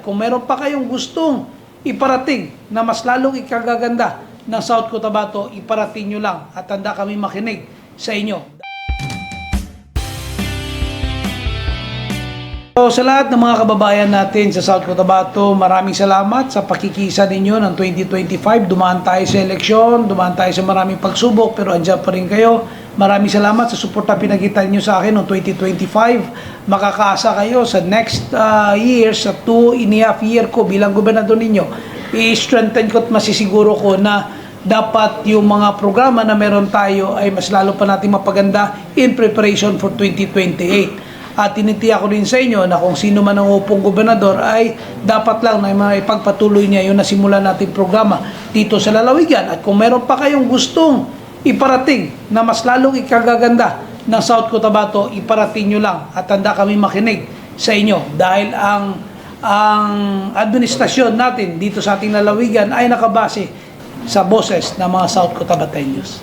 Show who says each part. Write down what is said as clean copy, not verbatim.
Speaker 1: At kung meron pa kayong gustong iparating na mas lalong ikagaganda ng South Cotabato, iparating nyo lang at handa kami makinig sa inyo. So, sa lahat ng mga kababayan natin sa South Cotabato, maraming salamat sa pakikisa ninyo ng 2025. Dumaan tayo sa eleksyon, dumaan tayo sa maraming pagsubok, pero andyan pa rin kayo. Maraming salamat sa suporta pinagita niyo sa akin noong 2025. Makakaasa kayo sa next year, sa 2.5 year ko bilang gobernador ninyo, i-strengthen ko at masisiguro ko na dapat yung mga programa na meron tayo ay mas lalo pa natin mapaganda in preparation for 2028. At tinitiyak ko din sa inyo na kung sino man ang upong gobernador ay dapat lang na ipagpatuloy niya yung nasimulan natin programa dito sa lalawigan. At kung meron pa kayong gustong iparating na mas lalong ikagaganda ng South Cotabato, iparating nyo lang at handa kami makinig sa inyo. Dahil ang administrasyon natin dito sa ating lalawigan ay nakabase sa boses ng mga South Cotabateños.